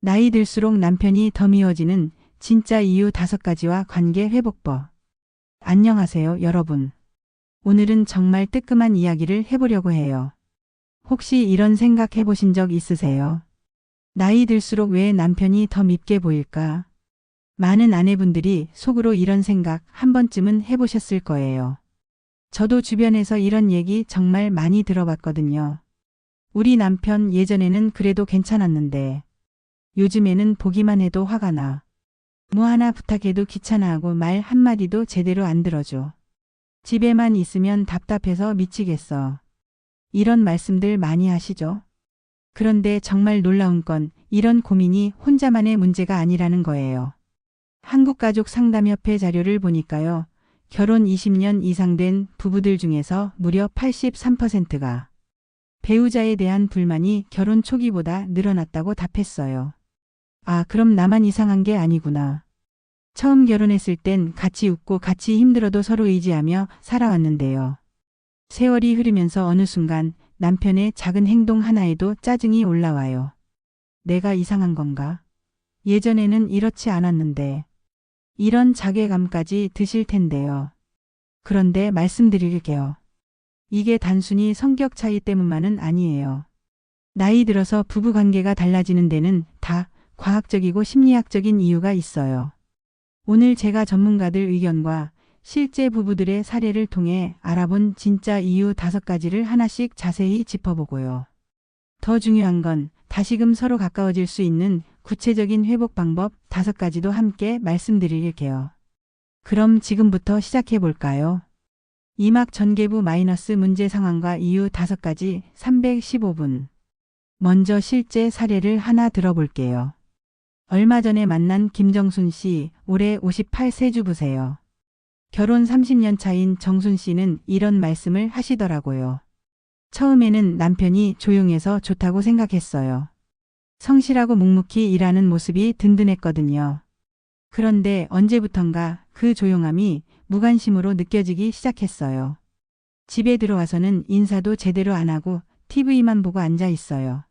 나이 들수록 남편이 더 미워지는 진짜 이유 5가지와 관계 회복법. 안녕하세요, 여러분. 오늘은 정말 뜨끔한 이야기를 해보려고 해요. 혹시 이런 생각 해보신 적 있으세요? 나이 들수록 왜 남편이 더 밉게 보일까? 많은 아내분들이 속으로 이런 생각 한 번쯤은 해보셨을 거예요. 저도 주변에서 이런 얘기 정말 많이 들어봤거든요. 우리 남편 예전에는 그래도 괜찮았는데 요즘에는 보기만 해도 화가 나. 뭐 하나 부탁해도 귀찮아하고 말 한마디도 제대로 안 들어줘. 집에만 있으면 답답해서 미치겠어. 이런 말씀들 많이 하시죠? 그런데 정말 놀라운 건 이런 고민이 혼자만의 문제가 아니라는 거예요. 한국가족상담협회 자료를 보니까요. 결혼 20년 이상 된 부부들 중에서 무려 83%가 배우자에 대한 불만이 결혼 초기보다 늘어났다고 답했어요. 아, 그럼 나만 이상한 게 아니구나. 처음 결혼했을 땐 같이 웃고 같이 힘들어도 서로 의지하며 살아왔는데요. 세월이 흐르면서 어느 순간 남편의 작은 행동 하나에도 짜증이 올라와요. 내가 이상한 건가? 예전에는 이렇지 않았는데. 이런 자괴감까지 드실 텐데요. 그런데 말씀드릴게요. 이게 단순히 성격 차이 때문만은 아니에요. 나이 들어서 부부 관계가 달라지는 데는 다 과학적이고 심리학적인 이유가 있어요. 오늘 제가 전문가들 의견과 실제 부부들의 사례를 통해 알아본 진짜 이유 5가지를 하나씩 자세히 짚어보고요. 더 중요한 건 다시금 서로 가까워질 수 있는 구체적인 회복 방법 5가지도 함께 말씀드릴게요. 그럼 지금부터 시작해 볼까요? 이막 전개부 마이너스 문제 상황과 이유 5가지 315분. 먼저 실제 사례를 하나 들어볼게요. 얼마 전에 만난 김정순 씨, 올해 58세 주부세요. 결혼 30년 차인 정순 씨는 이런 말씀을 하시더라고요. 처음에는 남편이 조용해서 좋다고 생각했어요. 성실하고 묵묵히 일하는 모습이 든든했거든요. 그런데 언제부턴가 그 조용함이 무관심으로 느껴지기 시작했어요. 집에 들어와서는 인사도 제대로 안 하고 TV만 보고 앉아 있어요.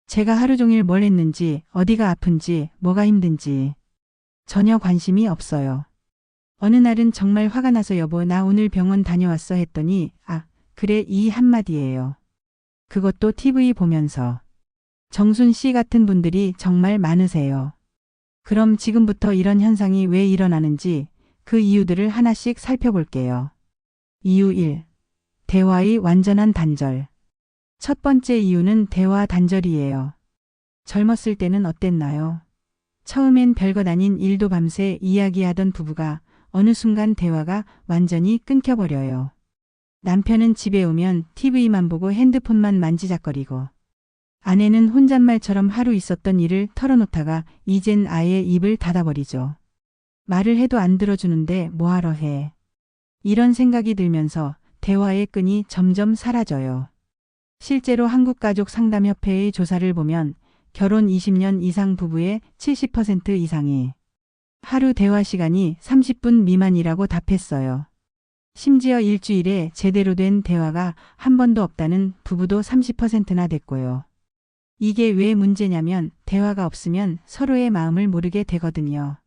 제가 하루 종일 뭘 했는지, 어디가 아픈지, 뭐가 힘든지 전혀 관심이 없어요. 어느 날은 정말 화가 나서 여보, 나 오늘 병원 다녀왔어 했더니 아, 그래, 이 한마디예요. 그것도 TV 보면서. 정순 씨 같은 분들이 정말 많으세요. 그럼 지금부터 이런 현상이 왜 일어나는지 그 이유들을 하나씩 살펴볼게요. 이유 1. 대화의 완전한 단절. 첫 번째 이유는 대화 단절이에요. 젊었을 때는 어땠나요? 처음엔 별것 아닌 일도 밤새 이야기하던 부부가 어느 순간 대화가 완전히 끊겨버려요. 남편은 집에 오면 TV만 보고 핸드폰만 만지작거리고 아내는 혼잣말처럼 하루 있었던 일을 털어놓다가 이젠 아예 입을 닫아버리죠. 말을 해도 안 들어주는데 뭐하러 해. 이런 생각이 들면서 대화의 끈이 점점 사라져요. 실제로 한국가족상담협회의 조사를 보면 결혼 20년 이상 부부의 70% 이상이 하루 대화 시간이 30분 미만이라고 답했어요. 심지어 일주일에 제대로 된 대화가 한 번도 없다는 부부도 30%나 됐고요. 이게 왜 문제냐면 대화가 없으면 서로의 마음을 모르게 되거든요.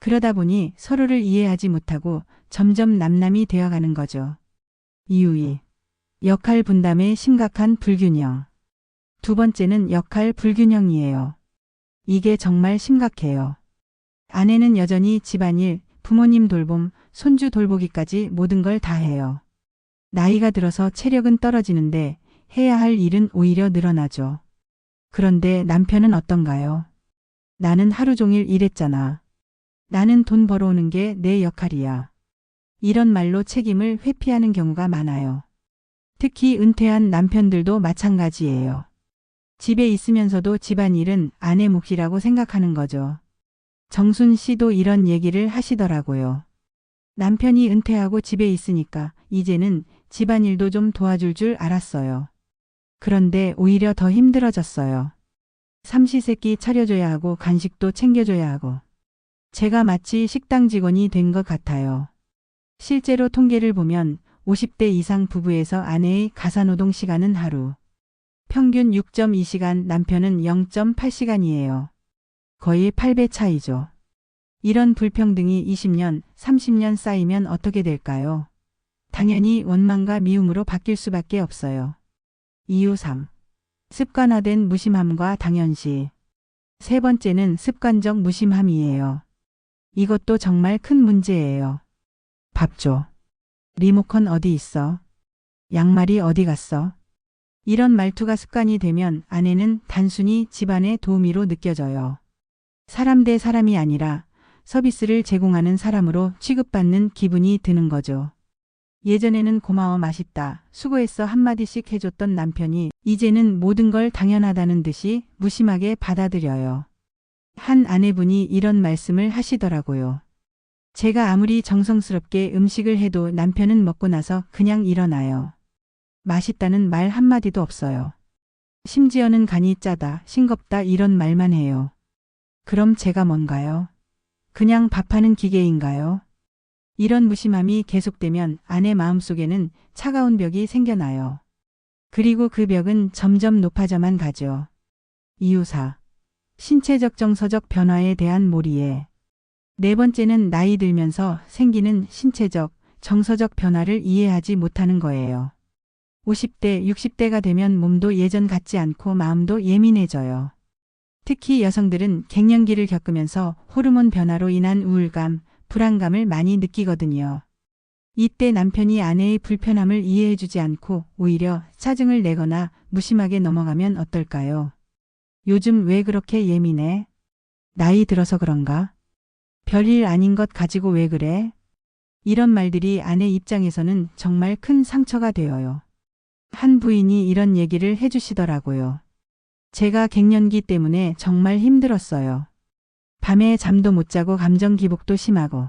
그러다 보니 서로를 이해하지 못하고 점점 남남이 되어가는 거죠. 이유 2. 역할 분담의 심각한 불균형. 두 번째는 역할 불균형이에요. 이게 정말 심각해요. 아내는 여전히 집안일, 부모님 돌봄, 손주 돌보기까지 모든 걸 다 해요. 나이가 들어서 체력은 떨어지는데 해야 할 일은 오히려 늘어나죠. 그런데 남편은 어떤가요? 나는 하루 종일 일했잖아. 나는 돈 벌어오는 게 내 역할이야. 이런 말로 책임을 회피하는 경우가 많아요. 특히 은퇴한 남편들도 마찬가지예요. 집에 있으면서도 집안일은 아내 몫이라고 생각하는 거죠. 정순 씨도 이런 얘기를 하시더라고요. 남편이 은퇴하고 집에 있으니까 이제는 집안일도 좀 도와줄 줄 알았어요. 그런데 오히려 더 힘들어졌어요. 삼시세끼 차려줘야 하고 간식도 챙겨줘야 하고. 제가 마치 식당 직원이 된 것 같아요. 실제로 통계를 보면 50대 이상 부부에서 아내의 가사노동 시간은 하루 평균 6.2시간, 남편은 0.8시간이에요. 거의 8배 차이죠. 이런 불평등이 20년, 30년 쌓이면 어떻게 될까요? 당연히 원망과 미움으로 바뀔 수밖에 없어요. 이유 3. 습관화된 무심함과 당연시. 세 번째는 습관적 무심함이에요. 이것도 정말 큰 문제예요. 밥 줘. 리모컨 어디 있어? 양말이 어디 갔어? 이런 말투가 습관이 되면 아내는 단순히 집안의 도우미로 느껴져요. 사람 대 사람이 아니라 서비스를 제공하는 사람으로 취급받는 기분이 드는 거죠. 예전에는 고마워 맛있다, 수고했어 한마디씩 해줬던 남편이 이제는 모든 걸 당연하다는 듯이 무심하게 받아들여요. 한 아내분이 이런 말씀을 하시더라고요. 제가 아무리 정성스럽게 음식을 해도 남편은 먹고 나서 그냥 일어나요. 맛있다는 말 한마디도 없어요. 심지어는 간이 짜다, 싱겁다 이런 말만 해요. 그럼 제가 뭔가요? 그냥 밥하는 기계인가요? 이런 무심함이 계속되면 아내 마음속에는 차가운 벽이 생겨나요. 그리고 그 벽은 점점 높아져만 가죠. 이유 4. 신체적 정서적 변화에 대한 몰이해. 네 번째는 나이 들면서 생기는 신체적, 정서적 변화를 이해하지 못하는 거예요. 50대, 60대가 되면 몸도 예전 같지 않고 마음도 예민해져요. 특히 여성들은 갱년기를 겪으면서 호르몬 변화로 인한 우울감, 불안감을 많이 느끼거든요. 이때 남편이 아내의 불편함을 이해해주지 않고 오히려 짜증을 내거나 무심하게 넘어가면 어떨까요? 요즘 왜 그렇게 예민해? 나이 들어서 그런가? 별일 아닌 것 가지고 왜 그래? 이런 말들이 아내 입장에서는 정말 큰 상처가 되어요. 한 부인이 이런 얘기를 해주시더라고요. 제가 갱년기 때문에 정말 힘들었어요. 밤에 잠도 못 자고 감정 기복도 심하고.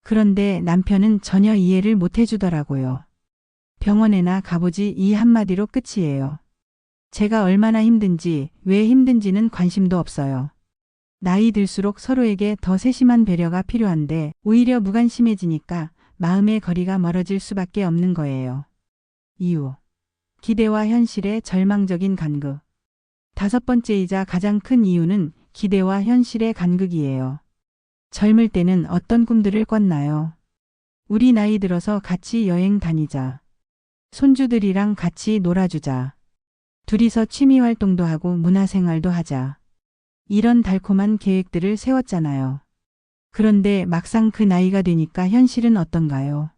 그런데 남편은 전혀 이해를 못 해주더라고요. 병원에나 가보지 이 한마디로 끝이에요. 제가 얼마나 힘든지, 왜 힘든지는 관심도 없어요. 나이 들수록 서로에게 더 세심한 배려가 필요한데 오히려 무관심해지니까 마음의 거리가 멀어질 수밖에 없는 거예요. 이유. 기대와 현실의 절망적인 간극. 다섯 번째이자 가장 큰 이유는 기대와 현실의 간극이에요. 젊을 때는 어떤 꿈들을 꿨나요? 우리 나이 들어서 같이 여행 다니자. 손주들이랑 같이 놀아주자. 둘이서 취미 활동도 하고 문화생활도 하자. 이런 달콤한 계획들을 세웠잖아요. 그런데 막상 그 나이가 되니까 현실은 어떤가요?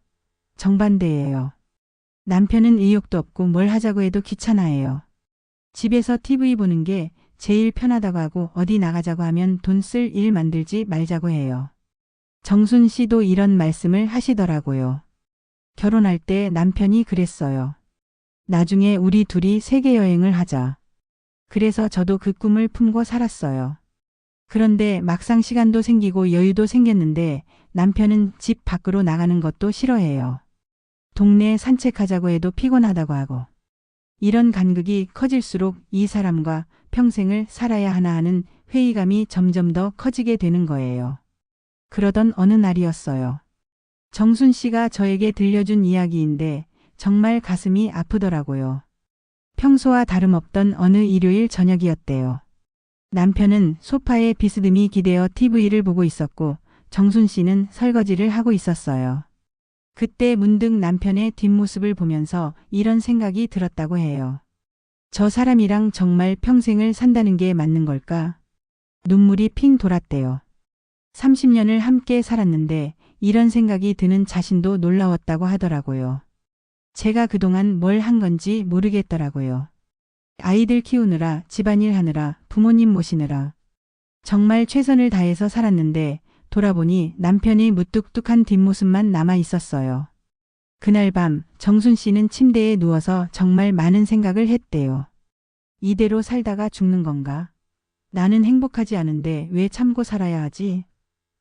정반대예요. 남편은 의욕도 없고 뭘 하자고 해도 귀찮아해요. 집에서 TV 보는 게 제일 편하다고 하고 어디 나가자고 하면 돈 쓸 일 만들지 말자고 해요. 정순 씨도 이런 말씀을 하시더라고요. 결혼할 때 남편이 그랬어요. 나중에 우리 둘이 세계 여행을 하자. 그래서 저도 그 꿈을 품고 살았어요. 그런데 막상 시간도 생기고 여유도 생겼는데 남편은 집 밖으로 나가는 것도 싫어해요. 동네 산책하자고 해도 피곤하다고 하고. 이런 간극이 커질수록 이 사람과 평생을 살아야 하나 하는 회의감이 점점 더 커지게 되는 거예요. 그러던 어느 날이었어요. 정순 씨가 저에게 들려준 이야기인데 정말 가슴이 아프더라고요. 평소와 다름없던 어느 일요일 저녁이었대요. 남편은 소파에 비스듬히 기대어 TV를 보고 있었고 정순 씨는 설거지를 하고 있었어요. 그때 문득 남편의 뒷모습을 보면서 이런 생각이 들었다고 해요. 저 사람이랑 정말 평생을 산다는 게 맞는 걸까? 눈물이 핑 돌았대요. 30년을 함께 살았는데 이런 생각이 드는 자신도 놀라웠다고 하더라고요. 제가 그동안 뭘 한 건지 모르겠더라고요. 아이들 키우느라, 집안일 하느라, 부모님 모시느라. 정말 최선을 다해서 살았는데 돌아보니 남편의 무뚝뚝한 뒷모습만 남아 있었어요. 그날 밤 정순 씨는 침대에 누워서 정말 많은 생각을 했대요. 이대로 살다가 죽는 건가? 나는 행복하지 않은데 왜 참고 살아야 하지?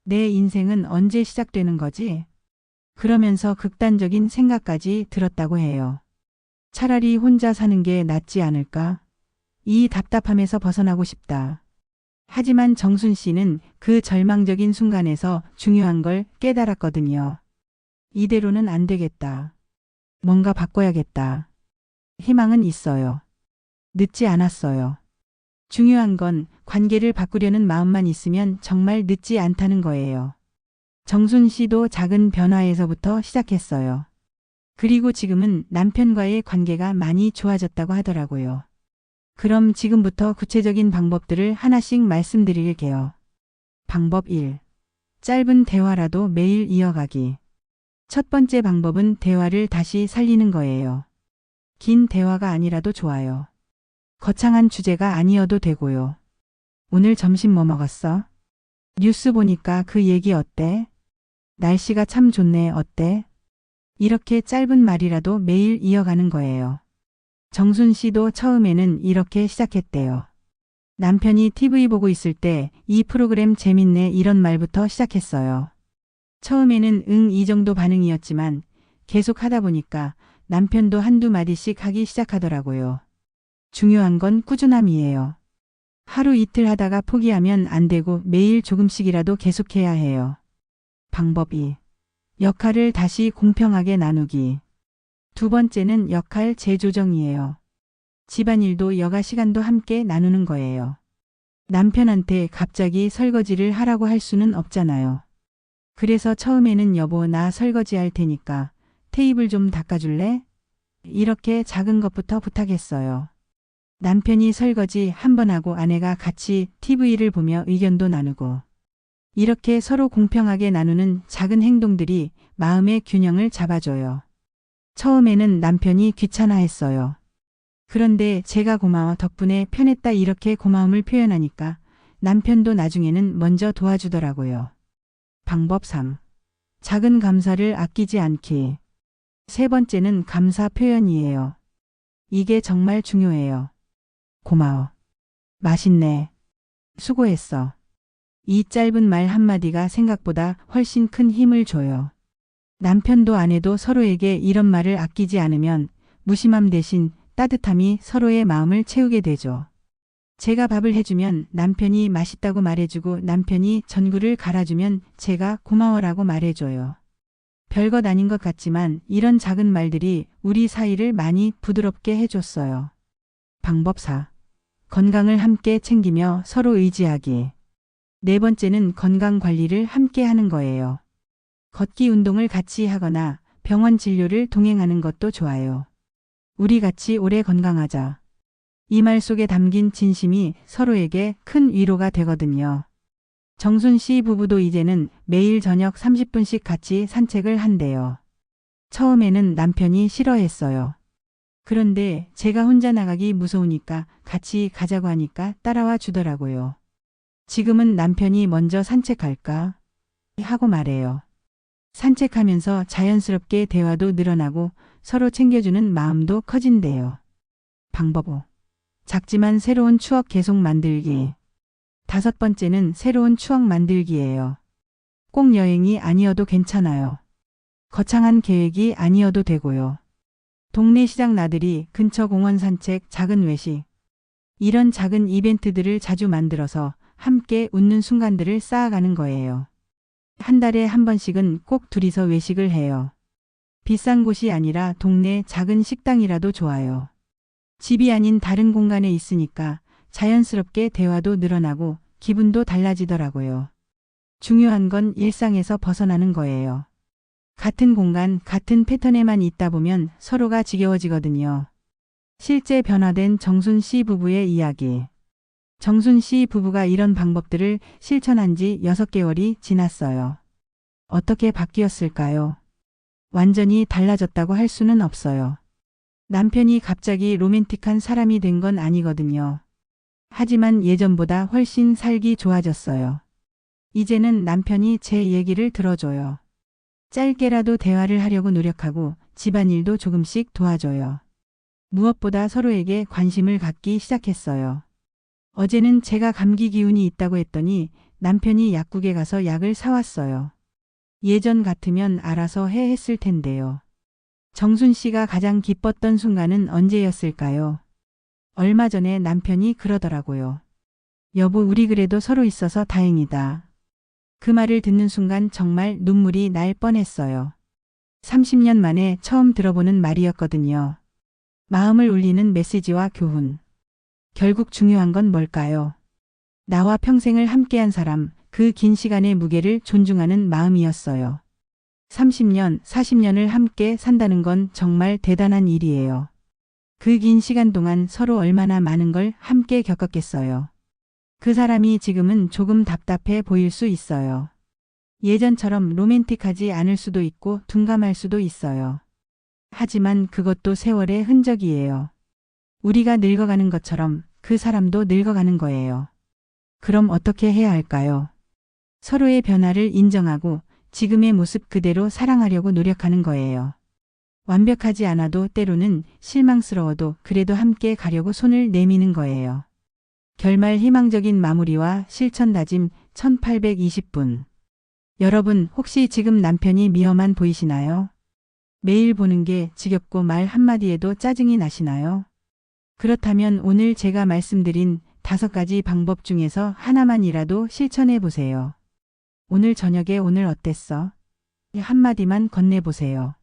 내 인생은 언제 시작되는 거지? 그러면서 극단적인 생각까지 들었다고 해요. 차라리 혼자 사는 게 낫지 않을까? 이 답답함에서 벗어나고 싶다. 하지만 정순 씨는 그 절망적인 순간에서 중요한 걸 깨달았거든요. 이대로는 안 되겠다. 뭔가 바꿔야겠다. 희망은 있어요. 늦지 않았어요. 중요한 건 관계를 바꾸려는 마음만 있으면 정말 늦지 않다는 거예요. 정순 씨도 작은 변화에서부터 시작했어요. 그리고 지금은 남편과의 관계가 많이 좋아졌다고 하더라고요. 그럼 지금부터 구체적인 방법들을 하나씩 말씀드릴게요. 방법 1. 짧은 대화라도 매일 이어가기. 첫 번째 방법은 대화를 다시 살리는 거예요. 긴 대화가 아니라도 좋아요. 거창한 주제가 아니어도 되고요. 오늘 점심 뭐 먹었어? 뉴스 보니까 그 얘기 어때? 날씨가 참 좋네. 어때? 이렇게 짧은 말이라도 매일 이어가는 거예요. 정순 씨도 처음에는 이렇게 시작했대요. 남편이 TV 보고 있을 때 이 프로그램 재밌네 이런 말부터 시작했어요. 처음에는 응 이 정도 반응이었지만 계속 하다 보니까 남편도 한두 마디씩 하기 시작하더라고요. 중요한 건 꾸준함이에요. 하루 이틀 하다가 포기하면 안 되고 매일 조금씩이라도 계속해야 해요. 방법 2. 역할을 다시 공평하게 나누기. 두 번째는 역할 재조정이에요. 집안일도 여가 시간도 함께 나누는 거예요. 남편한테 갑자기 설거지를 하라고 할 수는 없잖아요. 그래서 처음에는 여보 나 설거지 할 테니까 테이블 좀 닦아줄래? 이렇게 작은 것부터 부탁했어요. 남편이 설거지 한 번 하고 아내가 같이 TV를 보며 의견도 나누고 이렇게 서로 공평하게 나누는 작은 행동들이 마음의 균형을 잡아줘요. 처음에는 남편이 귀찮아했어요. 그런데 제가 고마워 덕분에 편했다 이렇게 고마움을 표현하니까 남편도 나중에는 먼저 도와주더라고요. 방법 3. 작은 감사를 아끼지 않기. 세 번째는 감사 표현이에요. 이게 정말 중요해요. 고마워. 맛있네. 수고했어. 이 짧은 말 한마디가 생각보다 훨씬 큰 힘을 줘요. 남편도 아내도 서로에게 이런 말을 아끼지 않으면 무심함 대신 따뜻함이 서로의 마음을 채우게 되죠. 제가 밥을 해주면 남편이 맛있다고 말해주고 남편이 전구를 갈아주면 제가 고마워라고 말해줘요. 별것 아닌 것 같지만 이런 작은 말들이 우리 사이를 많이 부드럽게 해줬어요. 방법 4. 건강을 함께 챙기며 서로 의지하기. 네 번째는 건강 관리를 함께 하는 거예요. 걷기 운동을 같이 하거나 병원 진료를 동행하는 것도 좋아요. 우리 같이 오래 건강하자. 이 말 속에 담긴 진심이 서로에게 큰 위로가 되거든요. 정순 씨 부부도 이제는 매일 저녁 30분씩 같이 산책을 한대요. 처음에는 남편이 싫어했어요. 그런데 제가 혼자 나가기 무서우니까 같이 가자고 하니까 따라와 주더라고요. 지금은 남편이 먼저 산책할까? 하고 말해요. 산책하면서 자연스럽게 대화도 늘어나고 서로 챙겨주는 마음도 커진대요. 방법 5. 작지만 새로운 추억 계속 만들기. 다섯 번째는 새로운 추억 만들기예요. 꼭 여행이 아니어도 괜찮아요. 거창한 계획이 아니어도 되고요. 동네 시장 나들이, 근처 공원 산책, 작은 외식. 이런 작은 이벤트들을 자주 만들어서 함께 웃는 순간들을 쌓아가는 거예요. 한 달에 한 번씩은 꼭 둘이서 외식을 해요. 비싼 곳이 아니라 동네 작은 식당이라도 좋아요. 집이 아닌 다른 공간에 있으니까 자연스럽게 대화도 늘어나고 기분도 달라지더라고요. 중요한 건 일상에서 벗어나는 거예요. 같은 공간, 같은 패턴에만 있다 보면 서로가 지겨워지거든요. 실제 변화된 정순 씨 부부의 이야기. 정순 씨 부부가 이런 방법들을 실천한 지 6개월이 지났어요. 어떻게 바뀌었을까요? 완전히 달라졌다고 할 수는 없어요. 남편이 갑자기 로맨틱한 사람이 된 건 아니거든요. 하지만 예전보다 훨씬 살기 좋아졌어요. 이제는 남편이 제 얘기를 들어줘요. 짧게라도 대화를 하려고 노력하고 집안일도 조금씩 도와줘요. 무엇보다 서로에게 관심을 갖기 시작했어요. 어제는 제가 감기 기운이 있다고 했더니 남편이 약국에 가서 약을 사왔어요. 예전 같으면 알아서 해 했을 텐데요. 정순 씨가 가장 기뻤던 순간은 언제였을까요? 얼마 전에 남편이 그러더라고요. 여보, 우리 그래도 서로 있어서 다행이다. 그 말을 듣는 순간 정말 눈물이 날 뻔했어요. 30년 만에 처음 들어보는 말이었거든요. 마음을 울리는 메시지와 교훈. 결국 중요한 건 뭘까요? 나와 평생을 함께한 사람, 그 긴 시간의 무게를 존중하는 마음이었어요. 30년, 40년을 함께 산다는 건 정말 대단한 일이에요. 그 긴 시간 동안 서로 얼마나 많은 걸 함께 겪었겠어요. 그 사람이 지금은 조금 답답해 보일 수 있어요. 예전처럼 로맨틱하지 않을 수도 있고 둔감할 수도 있어요. 하지만 그것도 세월의 흔적이에요. 우리가 늙어가는 것처럼 그 사람도 늙어가는 거예요. 그럼 어떻게 해야 할까요? 서로의 변화를 인정하고 지금의 모습 그대로 사랑하려고 노력하는 거예요. 완벽하지 않아도 때로는 실망스러워도 그래도 함께 가려고 손을 내미는 거예요. 결말 희망적인 마무리와 실천 다짐 1820분. 여러분 혹시 지금 남편이 미워만 보이시나요? 매일 보는 게 지겹고 말 한마디에도 짜증이 나시나요? 그렇다면 오늘 제가 말씀드린 5가지 방법 중에서 하나만이라도 실천해 보세요. 오늘 저녁에 오늘 어땠어? 한마디만 건네보세요.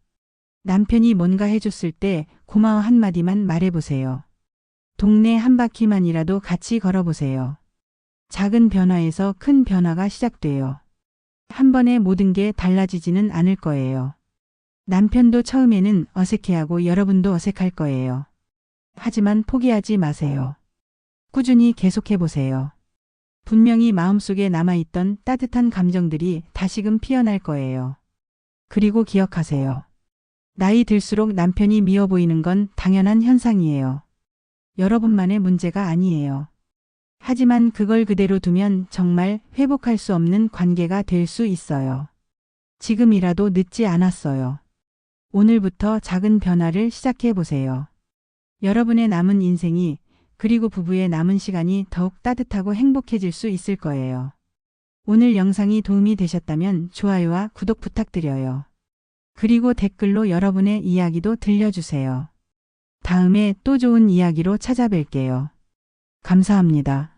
남편이 뭔가 해줬을 때 고마워 한마디만 말해보세요. 동네 한 바퀴만이라도 같이 걸어보세요. 작은 변화에서 큰 변화가 시작돼요. 한 번에 모든 게 달라지지는 않을 거예요. 남편도 처음에는 어색해하고 여러분도 어색할 거예요. 하지만 포기하지 마세요. 꾸준히 계속해보세요. 분명히 마음속에 남아있던 따뜻한 감정들이 다시금 피어날 거예요. 그리고 기억하세요. 나이 들수록 남편이 미워 보이는 건 당연한 현상이에요. 여러분만의 문제가 아니에요. 하지만 그걸 그대로 두면 정말 회복할 수 없는 관계가 될 수 있어요. 지금이라도 늦지 않았어요. 오늘부터 작은 변화를 시작해 보세요. 여러분의 남은 인생이 그리고 부부의 남은 시간이 더욱 따뜻하고 행복해질 수 있을 거예요. 오늘 영상이 도움이 되셨다면 좋아요와 구독 부탁드려요. 그리고 댓글로 여러분의 이야기도 들려주세요. 다음에 또 좋은 이야기로 찾아뵐게요. 감사합니다.